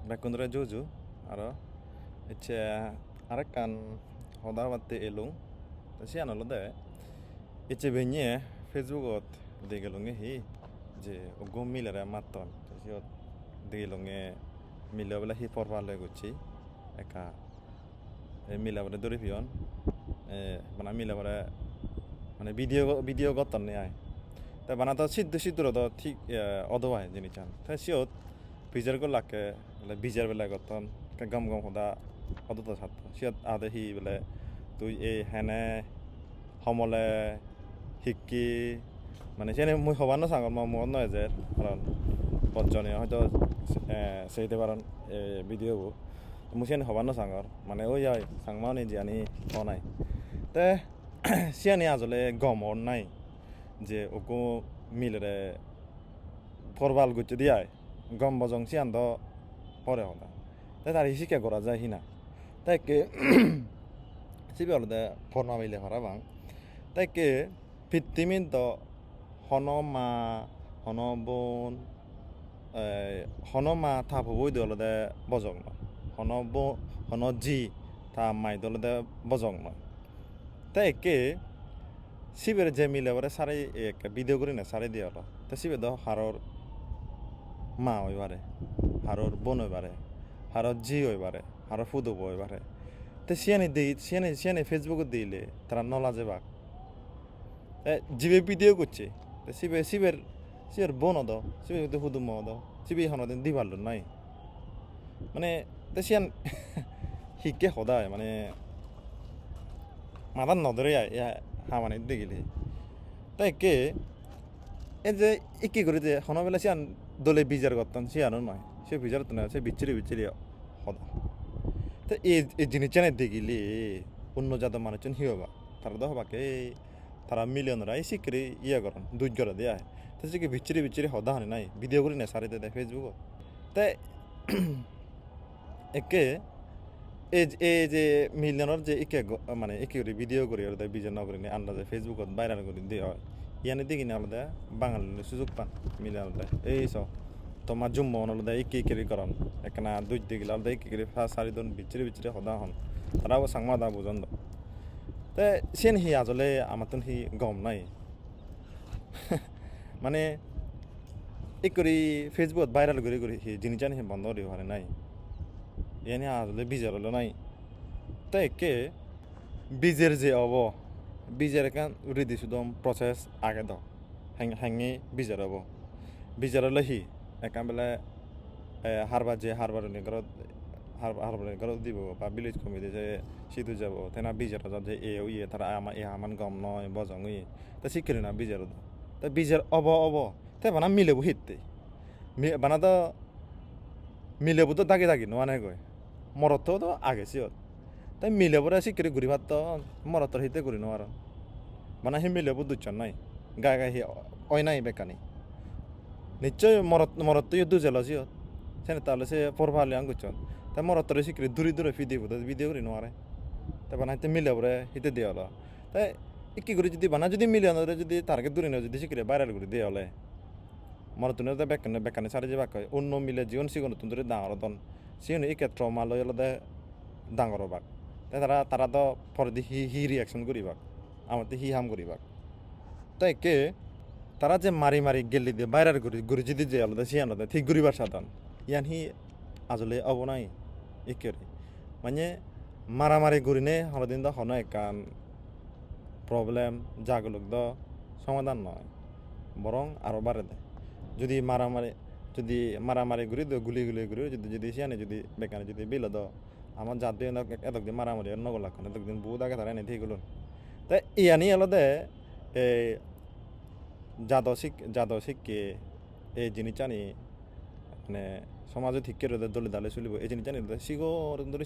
Bekundra Jojo, Ara, it's Arakan Hodawate Elung, the Siana Lode, it's a venue, Facebook de Gelunge he, J. Ogo Miller Maton, de Longe Miller he for Valeguchi, Eka Miller Doripion, Manamilla মানে video গতন নাই তা বানাতা সিদ্ধ তো ঠিক অদবাই জিনিচান তাই সিওত bizarre গো লাকে বলে bizarre বেলা গতন গম হদা অদত সাত সিওত আদে হি বলে তুই এই হেনে সমলে শিকি মানে সেনে মুই হবানো সাঙ্গর মন নয় যে কারণ বজ্জনে হয়তো সেইতে পারেন ভিডিও মুই সেনে হবানো সাঙ্গর মানে ওই হয় সাংমাও নি জানি নাই তে সিয়ানি আসলে গমর নাই যে ওকো মিলরে ফরবাল গুচ্ছে দিয়ায় গম বজং সিয়ান দ পরে হতা তাই তার শিক্ষা করা যায় হিনা তাই কে সিবি হলে ফর্মা মিলে হরা বাং তাই কে ফিত্তিমিন দ হনমা হনবন হনমা থাপ বই দলদে বজং নয় হন জি থা মাই দলদে বজং নয় তাই কে সিবের যে মিলে ওরে সারে এক ভিডিও করি না সারে দিয়ে হলো তো সিবে দ হারর মা হইবারে হারর বোন হইবারে হারর জি হইবারে হারর ফুদ হইবারে তো সিয়ানি ফেসবুকে দিলে তারা নলা যে বাক জিবে ভিডিও করছে তো সিবের বোন দ সিবে হুদু ম দ সিবে হনদিন দি ভালো নাই মানে তো সিয়ান শিখে সদায় মানে মাথার নদরে হামানি দেখিলে তাই কে এই যে কি করে যে হনবেলা সিয়ান দলে বিজার করতাম সিয়ানো নয় সে বিজার তো নয় সে বিচ্ছিরি হদা তো এই জিনিসটা দেখিলে অন্য জাতের মানুষজন হিওবা তারা তো হবাকে তারা মিলিয়নরা এই শিখরে ইয়ে করেন দুই করে দেয়া তো সে কি বিচ্ছিরি হদা হানি নাই ভিডিও করি না সারিতে দেয় ফেসবুকত তাই একে এই যে মিলিয়নের যে একে মানে একে করে ভিডিও করি আর বিজার না করি আন্দাজে ফেসবুকত ভাইরাল করে দিয়ে হয় ইয়ানে দেখি না আলাদা বাঙালি সুযোগ পান মিলিয়ন এই সব তোমার জুম্ম আলাদা একে কেরি করান একখানা দুই দিকে আলাদা একে করে সারিদন বিচ্ছিরি হদা হন তারাও সাংমা দা বুঝন তে সেন হি আসলে আমার তো হি গম নাই মানে এই করি ফেসবুকত ভাইরাল করে হি জিনিস জানি বন্ধ দিব হারে নাই ইয়ানি আসলে বিজার হলো নাই তাই কে বীজের যে বীজের এখান রেডি শুধু প্রসেস আগে দাও হ্যাঙে বীজের বীজের হলে হি একান বেলা হারবার ঘরত দিব বা ভিলেজ কমিটি যে সিধু যাব তেনা বীজের যে ইয়ে তারা আমার গম নয় বজং ইয়ে তা শিখলি না বীজের তা বীজের তাই বানা মিলেব হিতে বানা তো মিলেব তো দাগি নোয়া নাই কয় মরত তো আগে সিয়ত তাই মিলেবরে শিখরে ঘুরি ভাত তো মরতর হিতে করি নোয়ার মানে হি মিলেব দুজন নাই গায়ে হি অয় নাই বেকানি নিশ্চয় মরত দুজেল সিয়ত সেনে তাহলে সে পরভালে আং গুচন তাই মরতরে শিখরে দূরে ফিদিব ভিডিও করি নোয়ারে তাই বানা হিতে মিলেবরে হিতে দিয়ে হলো তাই কি করে যদি বানা যদি মিলিয়নরে যদি তারকে দূরে নেওয়া যদি শিখরে ভাইরাল করে দিয়ে হলে মরতুনে বেকানে সারি যে বাক অন্য মিলে জীবন সিগন নতুন ধরে ডাঙর দন সিগন এই ক্ষেত্র মালয় হলে ডাঙর বাক তাই তারা তো পরে হি রিয়াকশন করিবাক আমার হি হাম করিবাক তাই কে তারা যে মারি গেলি দিয়ে বাইরের ঘুরি যদি যে আলাদা সিয়ান আলাদা ঠিক ঘুরিবার সাধারণ ইয়ান হি আসলে নাই একেরে মানে মারামারি ঘুরিনে হলদিন তো হন একান প্রবলেম জাগলুক দ সমাধান নয় বরং আরও বাড়ে দেয় যদি মারামারি ঘুরি গুলি ঘুরি যদি সিয়ানে যদি বেকানে যদি বিল দ আমার জাত দিয়ে এতদিন মারামারি নগর লাগন এতদিন বহুত আগে তারা এনে ঠিক গেল তাই ইয়ানি আলাদা এই যাদব শিখকে এই জিনিসটানি মানে সমাজে ঠিক করে দলে দালে চলিব এই জিনিসটানি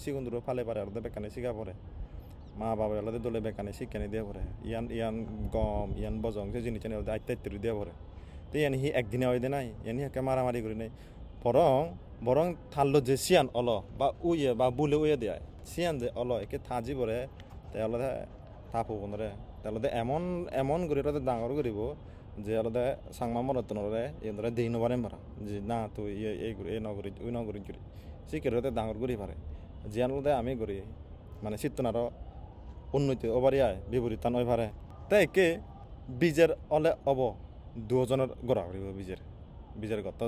সিগন দূর ফালে পারে আলাদা বেকানে শিখা পড়ে মা বাবা আলাদা দলে বেকানে শিক্ষানি দিয়ে পড়ে ইয়ান গম ইয়ান বজং সে জিনিসটানি আলাদা আত্মাত্য দিয়ে পড়ে তো ইয়ানি হি একদিনে ওই নাই ইয়ানি একে মারামারি করি নাই বরং থাললো যে সিয়ান বা উইয়ে বা বুলে উইয়ে দেয় সিয়ান যে একে থাজি পরে তাহলে থাপ হব নরে তাহলে এমন করে ডাঙর করিব যে আলাদা সাংমা মরত নরে এই ধরে দেই নবারেন পারা যে না তো এই নগরী ওই নগরী করি শিক্ষিততে ডাঙর করি পারে যে আলাদা আমি করি মানে চিত্তনারও উন্নতি অবারি আয় বিপরীত নয় পারে তাই একে বীজের অলে অব দুজনের গড়া করিব বীজের গত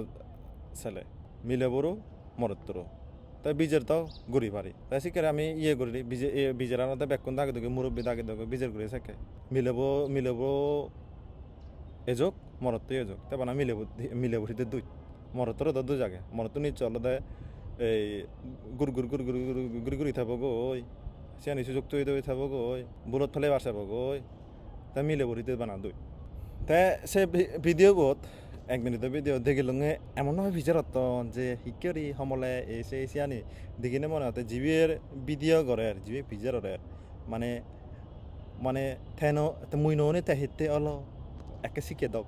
ছেলে মিলে বড়ো মরত্তরও তাই বীজের তাও ঘুরি পারি তাই শিকারে আমি করি বীজের আলাদা বেকুন দাগে দেখে মুরব্বী দাগে দেখে বীজের ঘুরে থাকে মিলেব এযোগ মরত্ব এযোগ তারপর না মিলেব হিতে দুই মরত্তর দু জাগে মরত্ব নিচ্ছে আলাদা এই গুড়ি থাকবো গো ওই সিয়ানি সুযোগ তৈরি তৈরি থাকবো গো ওই বুলত ফেলে বাসাবো গো ওই তাই মিলেব হিতে বানা দুই তাই সে ভিডিও বোধ 1 মিনিটের ভিডিও দেখি লঙে এমনভাবে বিচারত যে শিক্ষারি সমলে এসে সিয়ানি দেখিনে মনে হতে জিবির ভিডিও করে আর জিবি ভিজার মানে মানে থেনো মুই ননে তে হিতে অলো একে শিখে দাও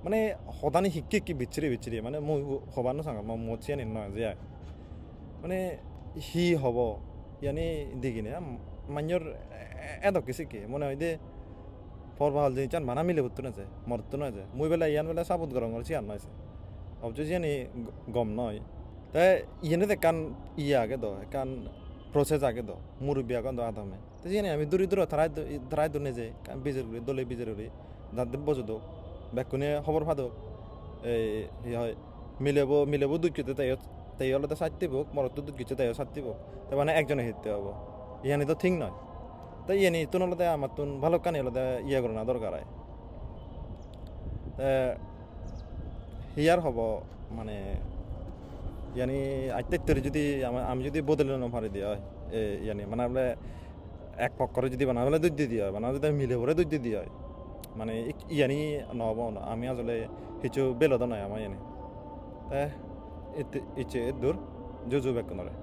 মানে সদানি শিক্ষি কি বিচ্ছিরি মানে মই হবানো চাঙা মই চিয়ানি নয় যে মানে হি হব ইয়ানি দেখিনে মাঞ্জর এদকে শিখে মনে হয় দে পরবা হল যে চান মানা মিলে হতো না যে মরতো না যে মুই বেলা ইয়ান বেলা সাবুত গরম করছি আর নয়ছে অবশ্য জানি গম নয় তাই ইয়ানে তো কান আগে দো কান প্রসেস আগে দো মুরব্বী আগে দো আদামে তো জানি আমি দূরে ধরাই দূরে যে বীজের গুড়ি দলে বীজের গুড়ি দাঁত বজো দো ব্যাকুনে খবর ফাদক এই হয় মিলেব দুঃখিত তাই হলে তো সারতে হোক মরতো দুঃখিত তাই সারতে হোক তাই মানে একজনে হিতে হবো ইয়ানি তো ঠিক নয় তাই ইয়ানি তুন হলে আমার তুন ভালো কানি হলে করে না দরকার হয় হিয়ার হব মানে ইয়ানি আত্মাত্তরে যদি আমি যদি বদলে না পারি দিয়া হয় ইয়ানি মানে বলে এক পক্ষরে যদি বানা বলে দুধ দিয়ে হয় বানা যদি মিলে ভরে দুধ দিয়ে হয় মানে ইয়ানি নহব না আমি আসলে কিছু বেলদ নয় আমার ইয়ানি তাই ইচ্ছে দূর জুজু বেক নরে